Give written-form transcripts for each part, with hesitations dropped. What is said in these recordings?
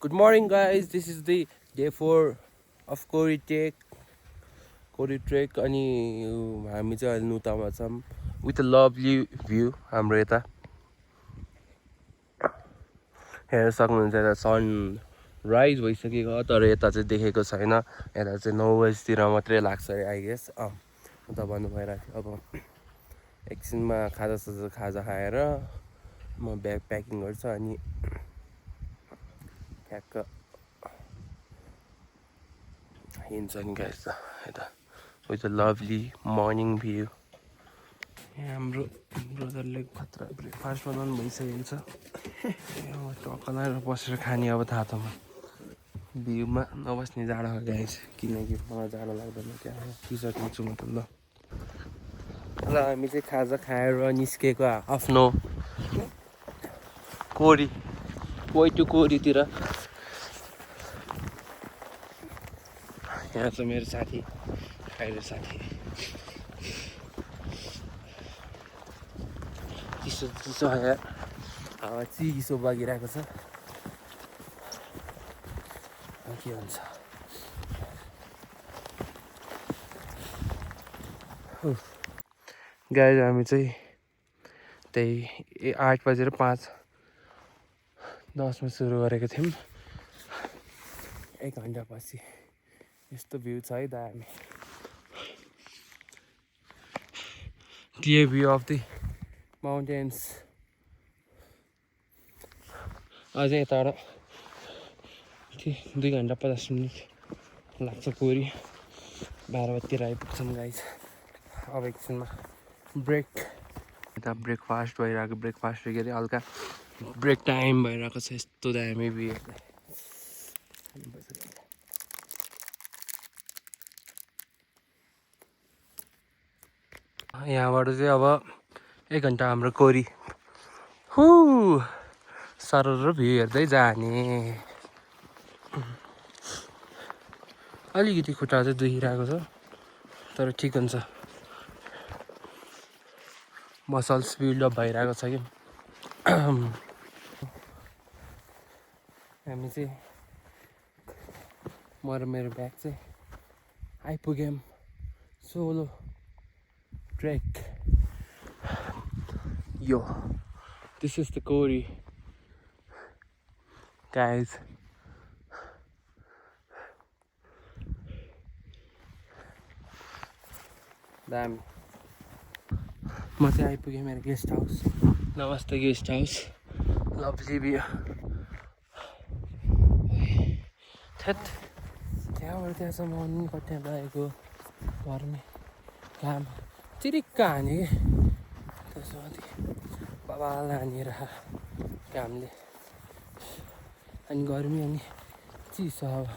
Good morning, guys. This is the day 4 of Kori Trek. अनि हामी चाहिँ अहिले नुतामा छौँ with a lovely view. हाम्रो यता हेर्न सक्नुहुन्छ यता सन राइज भइसकेको तर यता चाहिँ देखेको छैन. यता चाहिँ 9 बजीतिर मात्रै लाग्छ अरे आई गेस. उता भन्नु भइरहेको थियो. अब एकछिनमा खाजा खाएर म ब्याग प्याकिङ गर्छु अनि ठ्याक्क हिँड्छ नि गाइस यता with a lovely morning view. यहाँ हाम्रो ब्रदरले खतरा ब्रेकफास्ट बनाउनु भइसकेको छ. टक्क लगाएर बसेर खाने अब तातोमा भ्यूमा नबस्ने जाडो हो गाइस, किनकि मलाई जाडो लाग्दैन. त्यहाँ पिसकिन्छु म त. ल हामी चाहिँ खाजा खाएर निस्केको आफ्नो कोरीतिर. यहाँ छ मेरो साथी, खाइरो साथी. चिसो यहाँ हावा चिसो बगिरहेको छ. के हुन्छ गाइस, हामी चाहिँ त्यही 8:05:10 सुरु गरेको थियौँ. 1 घन्टा पछि यस्तो भ्यू छ है दामी. Clear view of the mountains. अझै यताबाट 2 घन्टा 50 मिनट लाग्छ कोरी. 12 बजीतिर आइपुग्छौँ गाइस. अब एकछिनमा ब्रेक. यता ब्रेकफास्ट भइरहेको, ब्रेकफास्ट के अरे हल्का ब्रेक टाइम भइरहेको छ. यस्तो दामी भ्यू. यहाँबाट चाहिँ अब 1 घन्टा हाम्रो कोरी सरर भ्यू हेर्दै जाने. अलिकति खुट्टा चाहिँ दुखिरहेको छ तर ठिक हुन्छ. मसल्स बिल्डअप भइरहेको छ कि. हामी चाहिँ म र मेरो ब्याग चाहिँ आइपुग्यौँ सोलो ट्रेक. यो this is the Kori guys. दामी. म चाहिँ आइपुगेँ मेरो गेस्ट हाउस. नमस्ते गेस्ट हाउस. Lovely view. थेट त्यहाँबाट त्यहाँसम्म आउनु नि कति लागेको. घरमै घाम चिरिक्क हाने कि त्यसो बाबालाई हानेर घामले. अनि गर्मी अनि चिसो हावा.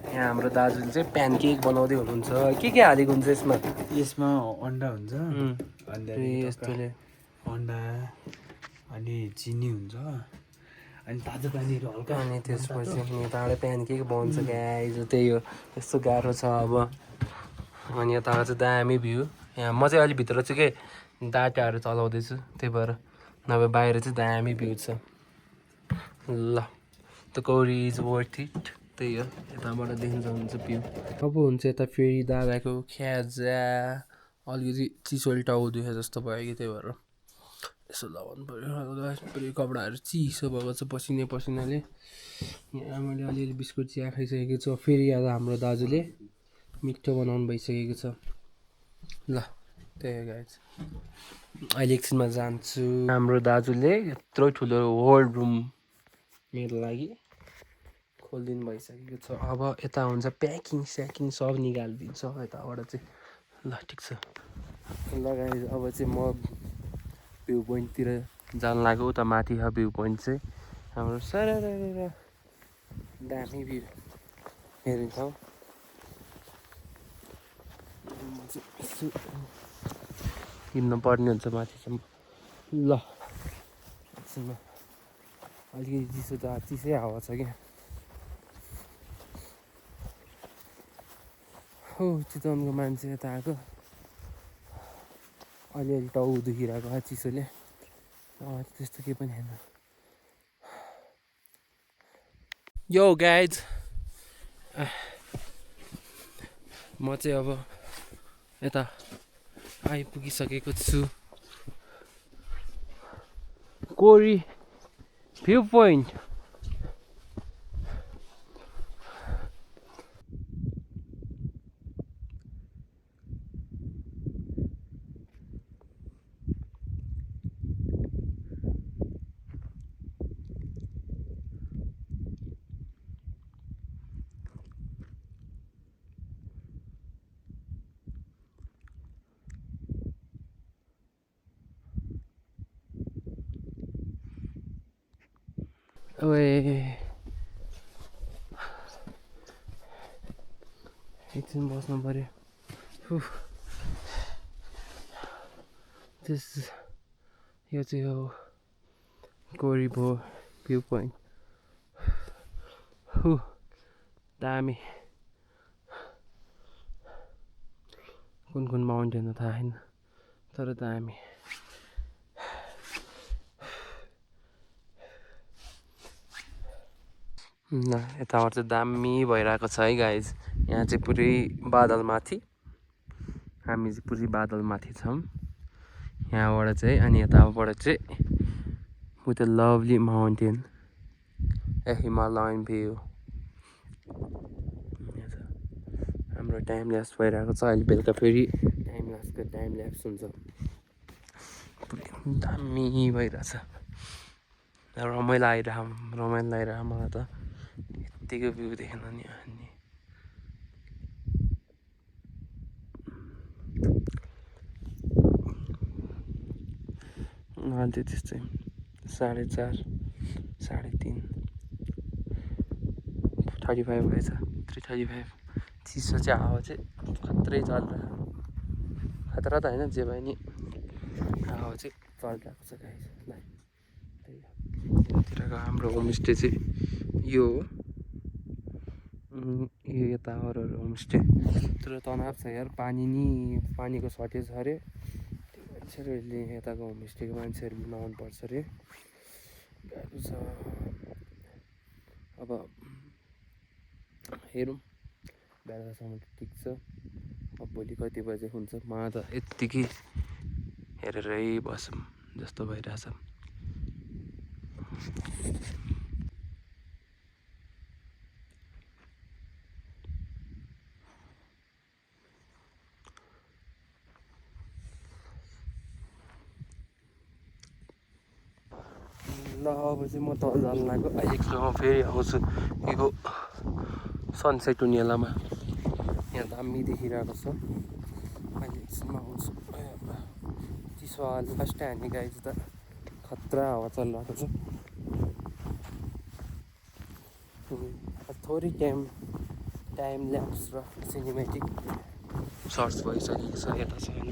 यहाँ हाम्रो दाजुले चाहिँ प्यानकेक बनाउँदै हुनुहुन्छ. के हालेको हुन्छ यसमा? यसमा अन्डा हुन्छ, यस्तोले अन्डा अनि चिनी हुन्छ अनि ताजा पानीहरू हल्का. अनि त्यसपछि यताबाट प्यानकेक बन्छ गाइज. त्यही हो, यस्तो गाह्रो छ अब. अनि यताबाट चाहिँ दामी भ्यू. यहाँ म चाहिँ अलि भित्र चाहिँ के डाटाहरू चलाउँदैछु त्यही भएर, नभए बाहिर चाहिँ दामी भ्यू छ. ल the Kori is worth it. त्यही हो, यताबाट देखिन्छ हुन्छ भ्यू. अब हुन्छ यता फेरि दादाको ख्याजा अलिकति चिसोले टाउ दुखे जस्तो भयो कि त्यही भएर यसो लगाउनु पऱ्यो. पुरै कपडाहरू चिसो भएको छ पसिनाले. यहाँ मैले अलिअलि बिस्कुट चिया खाइसकेको छु. फेरि आज हाम्रो दाजुले मिठो बनाउनु भइसकेको छ. ल त्यही हो गाइज. अहिले एकछिनमा जान्छु. हाम्रो दाजुले यत्रो ठुलो होल्ड रुम मेरो लागि खोलिदिनु भइसकेको छ. अब यता हुन्छ प्याकिङ स्याकिङ सब निकालिदिन्छ यताबाट चाहिँ. ल ठिक छ. ल गाइज, अब चाहिँ म भ्यू पोइन्टतिर जानु लाग्यो. उता माथि छ भ्यू पोइन्ट चाहिँ हाम्रो. सारा दामी भ्यू हेर्ने ठाउँ. हिँड्नु पर्ने हुन्छ माथिसम्म. ल एकछिनमा अलिकति चिसै हावा छ क्या. चितवनको मान्छे यता आएको. अलिअलि टाउ दुखिरहेको चिसोले. त्यस्तो केही पनि छैन. यो गाइज म चाहिँ अब यता आइपुगिसकेको छु कोरी भ्यू पोइन्ट। ओए एकछिन बस्नु पर्यो। यो चाहिँ हो कोरी भ्यू पोइन्ट। दामी कुन माउन्टेन हो थाहा छैन तर दामी। ल यताबाट चाहिँ दामी भइरहेको छ है गाइज। यहाँ चाहिँ पुरै बादल माथि, हामी चाहिँ पुरै बादल माथि छौँ यहाँबाट चाहिँ। अनि यताबाट चाहिँ with a lovely mountain A Himalayan view. हाम्रो टाइम ल्याप्स भइरहेको छ अहिले। बेलुका फेरि टाइम ल्याप्स हुन्छ। पुरै दामी भइरहेछ, रमाइलो लागिरह मलाई त यत्तिको भ्यू देखेन नि। अनि अहिले चाहिँ त्यस्तै 4:30 3:30 35 भएछ, 3:35। चिसो चाहिँ हावा चाहिँ खत्रै चलिरहेको, खतरा त होइन जे भए नि हावा चाहिँ चलिरहेको छ गाइस। यतातिरको हाम्रो होमस्टे चाहिँ यो हो। यो यता अरू होमस्टे तर तनाव छ यार, पानीको सर्टेज छ अरे। मान्छेहरूले यताको होमस्टेको मान्छेहरूले नआउनुपर्छ अरे, गाह्रो छ। अब हेरौँ बेलुकासम्म त ठिक छ, अब भोलि कति बजे हुन्छ म त यत्तिकै हेरेरै बसौँ जस्तो भइरहेछ। ल अब चाहिँ म तल जान लाग्यो। एकछिनमा फेरि आउँछु यो सनसेट हुनेलामा। यहाँ दामी देखिरहेको छ, अहिले एकछिनमा आउँछु। चिसो हावा फर्स्ट हान्ने गाइज त खतरा हावा चलिरहेको छ। थोरै टाइम ल्याप्स र सिनेमेटिक सर्ट्स भइसकेको छ यता छैन।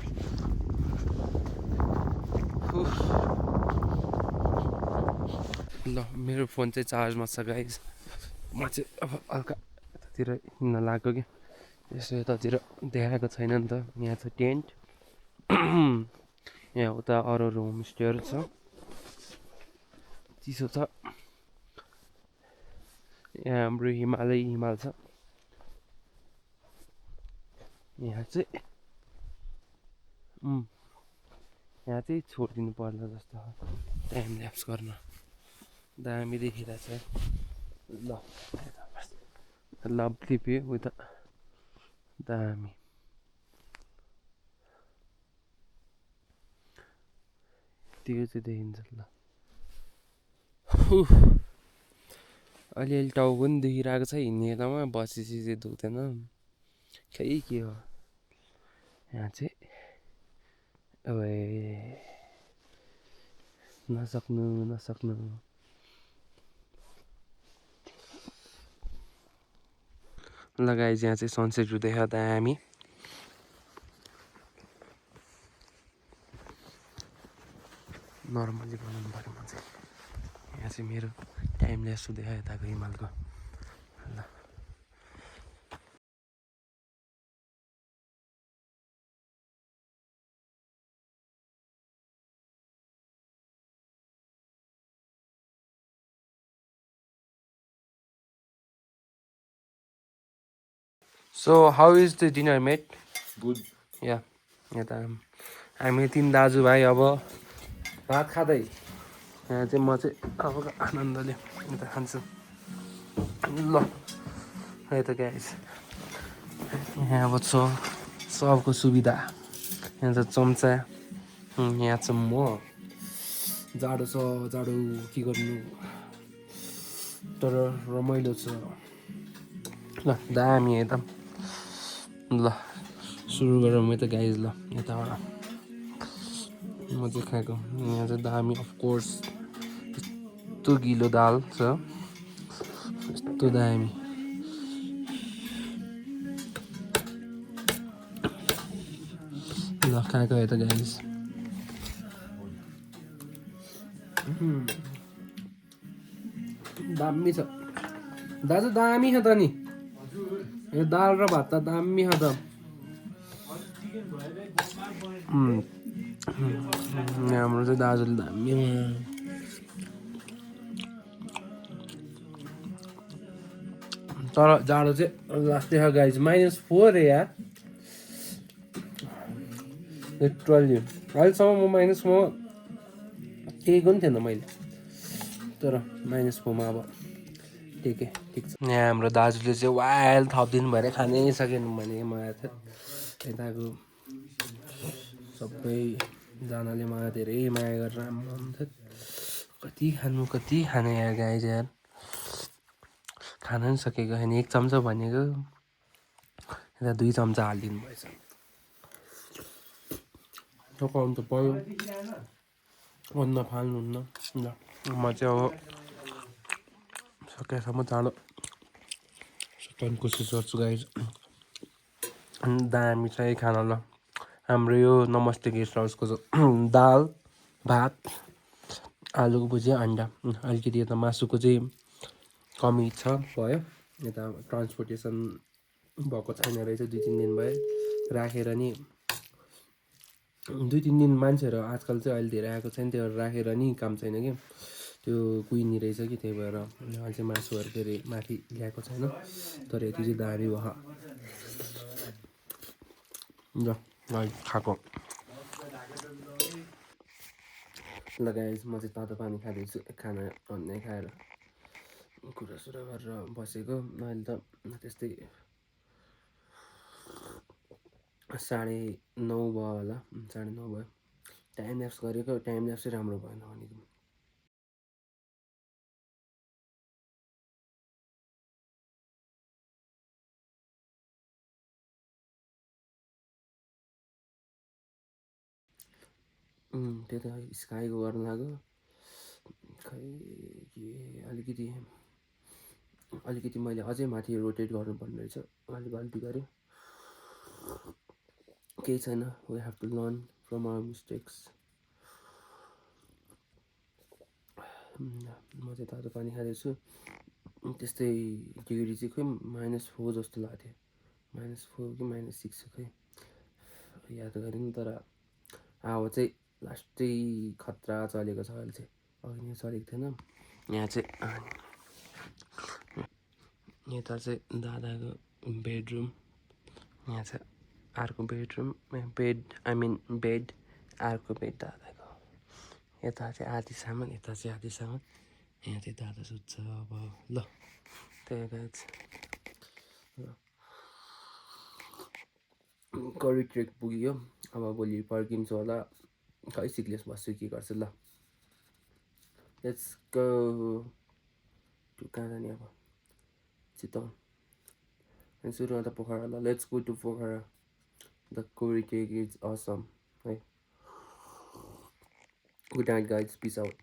ल मेरो फोन चाहिँ चार्जमा छ गाइज। म चाहिँ अब हल्का यतातिर हिँड्न लाग्यो कि यसो यतातिर देखाएको छैन नि त। यहाँ छ टेन्ट, यहाँ उता अरू होमस्टेहरू छ। चिसो छ यहाँ, हाम्रो हिमाल छ यहाँ चाहिँ। यहाँ चाहिँ छोडिदिनु पर्ला जस्तो टाइम ल्याप्स गर्न, दामी देखिरहेछ। ल लभली भ्यू उता दामी। त्यो चाहिँ देखिन्छ। ल अलिअलि टाउको पनि देखिरहेको छ हिँड्ने बेलामा, बसेपछि चाहिँ दुख्दैन खै के हो यहाँ चाहिँ। अब नसक्नु लगाइज। यहाँ चाहिँ सनसेट हुँदैछ दामी। नर्मली बनाउनु पऱ्यो म चाहिँ। यहाँ चाहिँ मेरो टाइम ल्याप्स हुँदैछ यताको हिमालको। ल so how is the dinner mate good या यता हामी 3 दाजुभाइ अब भात खाँदै यहाँ चाहिँ म चाहिँ अब आनन्दले यता खान्छु ल यता गाइस यहाँ अब छ सबको सुविधा यहाँ छ चम्चा यहाँ छ म जाडो छ जाडो के गर्नु तर रमाइलो छ ल दामी एकदम ल सुरु गरौँ है त गाइज ल यताबाट म चाहिँ खाएको यहाँ चाहिँ दामी अफकोर्स यस्तो गिलो दाल छ यस्तो दामी ल खाएको है त गाइज दामी छ दाजु दामी छ त नि यो दाल र भात त दामी छ त हाम्रो चाहिँ दाजुले दामी तर जाडो चाहिँ लास्टै छ गाइज -4 यार लिटरली अहिलेसम्म म माइनसमा केहीको पनि थिएन मैले तर -4 मा अब ठिक छ यहाँ हाम्रो दाजुले चाहिँ वाइल थपिदिनु भएर खानै सकेन भने मलाई त यताको सबैजनाले मलाई धेरै माया गरेर कति खानु यार गाइज यार खान पनि सकेको छैन 1 चम्चा भनेको यता 2 चम्चा हालिदिनु भएछ पकाउनु त पऱ्यो अन्न फाल्नुहुन्न ल म चाहिँ अब सकेसम्म चाँडो सकाउने कोसिस गर्छु गाइज दामी छ है खाना ल हाम्रो यो नमस्ते गेस्ट हाउसको दाल भात आलुको भुजिया अन्डा अलिकति यता मासुको चाहिँ कमी छ भयो यता ट्रान्सपोर्टेसन भएको छैन रहेछ 2-3 दिन भयो राखेर नि 2-3 दिन मान्छेहरू आजकल चाहिँ अहिले धेरै आएको छैन त्यो राखेर नि काम छैन कि त्यो कुहिनी रहेछ कि त्यही भएर अहिले चाहिँ मासुहरू धेरै माथि ल्याएको छैन तर यति चाहिँ दामी भयो ल खाएको ल गाइस म चाहिँ तातो पानी खाँदैछु खाना अन्नै खाएर कुरासुरा गरेर बसेको अहिले त त्यस्तै 9:30 भयो होला 9:30 भयो टाइम ल्याप्स गरेको टाइम ल्याप्स चाहिँ राम्रो भएन भनेको त्यही त स्काईको गर्न लाग्यो खै के अलिकति मैले अझै माथि रोटेट गर्नुपर्ने रहेछ अलिक गल्ती गरेँ केही छैन we have to learn from our mistakes म चाहिँ तातो पानी खाँदैछु त्यस्तै डिग्री चाहिँ खोइ -4 जस्तो लाग्थ्यो -4 कि -6 खोइ याद गरेँ तर हावा चाहिँ लास्टै खतरा चलेको छ अहिले चाहिँ अघि नै चलेको थिएन यहाँ चाहिँ यता चाहिँ दादाको बेडरुम यहाँ चाहिँ अर्को बेडरुम बेड अर्को बेड दादाको यता चाहिँ आधी सामान यता चाहिँ आधी सामान यहाँ चाहिँ दादा सुत्छ अब ल त्यही गाइज करि ट्रेक पुग्यो अब भोलि फर्किन्छु होला खै सिक्लेस बस्छु के गर्छु ल लेट्स गो टु कहाँ जाने अब चितवन अनि सुरुमा त पोखरा ल let's go to Pokhara the कोरी केक इज असम है good night guys peace out